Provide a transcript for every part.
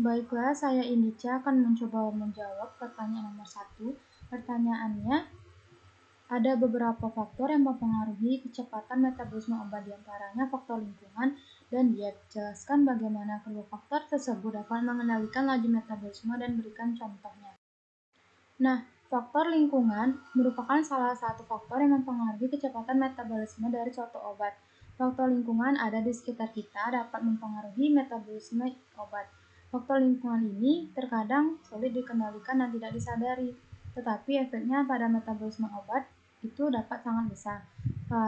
Baiklah, saya Indica akan mencoba menjawab pertanyaan nomor 1. Pertanyaannya, ada beberapa faktor yang mempengaruhi kecepatan metabolisme obat, diantaranya faktor lingkungan dan diet. Jelaskan bagaimana kedua faktor tersebut dapat mengendalikan laju metabolisme dan berikan contohnya. Nah, faktor lingkungan merupakan salah satu faktor yang mempengaruhi kecepatan metabolisme dari suatu obat. Faktor lingkungan ada di sekitar kita dapat mempengaruhi metabolisme obat. Faktor lingkungan ini terkadang sulit dikendalikan dan tidak disadari, tetapi efeknya pada metabolisme obat itu dapat sangat besar.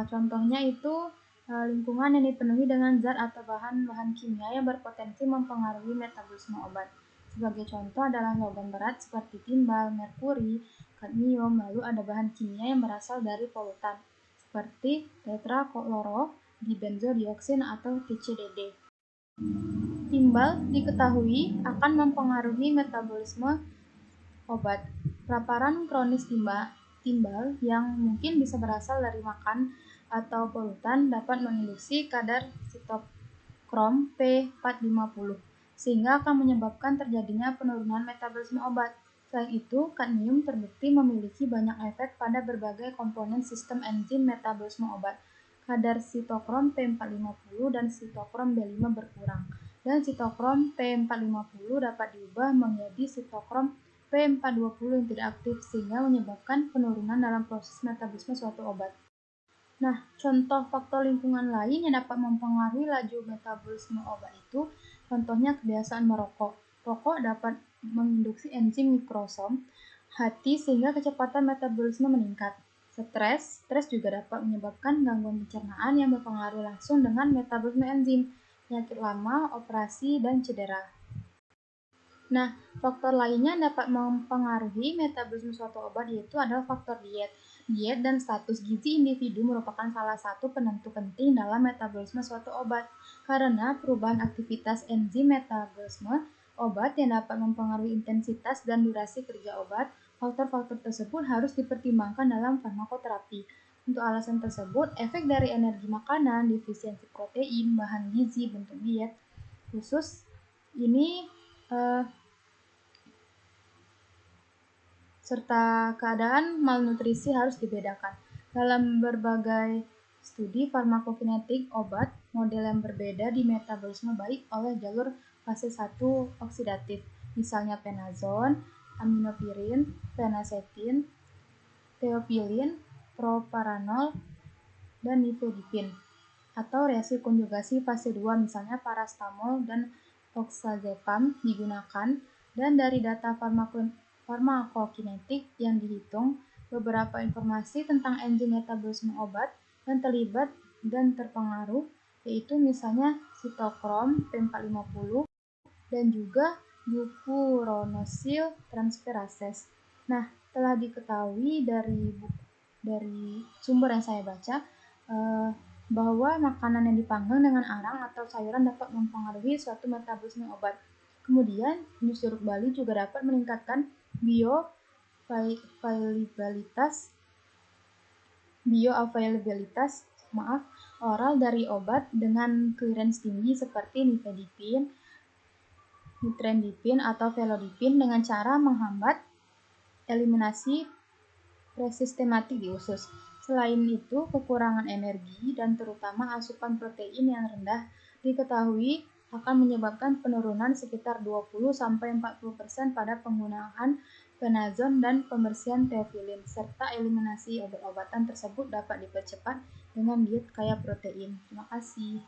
Contohnya itu lingkungan yang dipenuhi dengan zat atau bahan-bahan kimia yang berpotensi mempengaruhi metabolisme obat. Sebagai contoh adalah logam berat seperti timbal, merkuri, kadmium, lalu ada bahan kimia yang berasal dari polutan seperti tetraklorobenzodioksin atau TCDD. Timbal diketahui akan mempengaruhi metabolisme obat. Paparan kronis timbal yang mungkin bisa berasal dari makan atau polutan dapat menginduksi kadar sitokrom P450 sehingga akan menyebabkan terjadinya penurunan metabolisme obat. Selain itu, kadmium terbukti memiliki banyak efek pada berbagai komponen sistem enzim metabolisme obat. Kadar sitokrom P450 dan sitokrom B5 berkurang, dan sitokrom P450 dapat diubah menjadi sitokrom P420 yang tidak aktif sehingga menyebabkan penurunan dalam proses metabolisme suatu obat. Nah, contoh faktor lingkungan lain yang dapat mempengaruhi laju metabolisme obat itu, contohnya kebiasaan merokok. Rokok dapat menginduksi enzim mikrosom hati sehingga kecepatan metabolisme meningkat. Stres juga dapat menyebabkan gangguan pencernaan yang berpengaruh langsung dengan metabolisme enzim, penyakit lama, operasi, dan cedera. Nah, faktor lainnya yang dapat mempengaruhi metabolisme suatu obat yaitu adalah faktor diet. Diet dan status gizi individu merupakan salah satu penentu penting dalam metabolisme suatu obat, karena perubahan aktivitas enzim metabolisme obat yang dapat mempengaruhi intensitas dan durasi kerja obat. Faktor-faktor tersebut harus dipertimbangkan dalam farmakoterapi. Untuk alasan tersebut, efek dari energi makanan, defisiensi protein, bahan gizi, bentuk diet khusus ini serta keadaan malnutrisi harus dibedakan. Dalam berbagai studi farmakokinetik obat, model yang berbeda di metabolisme baik oleh jalur fase 1 oksidatif, misalnya penazon, aminopirin, fenacetin, teofilin, proparanol, dan nifedipin, atau reaksi konjugasi fase 2, misalnya parastamol dan oxazepam digunakan. Dan dari data farmakokinetik yang dihitung, beberapa informasi tentang enzim metabolisme obat yang terlibat dan terpengaruh, yaitu misalnya sitokrom P450 dan juga glucuronosil transferases. Nah, telah diketahui dari sumber yang saya baca bahwa makanan yang dipanggang dengan arang atau sayuran dapat mempengaruhi suatu metabolisme obat. Kemudian, jus jeruk bali juga dapat meningkatkan bioavailabilitas oral dari obat dengan clearance tinggi seperti nifedipin, nitrendipin, atau velodipin dengan cara menghambat eliminasi presistematik di usus. Selain itu, kekurangan energi dan terutama asupan protein yang rendah diketahui akan menyebabkan penurunan sekitar 20-40% pada penggunaan penazon dan pembersihan teofilin, serta eliminasi obat-obatan tersebut dapat dipercepat dengan diet kaya protein. Terima kasih.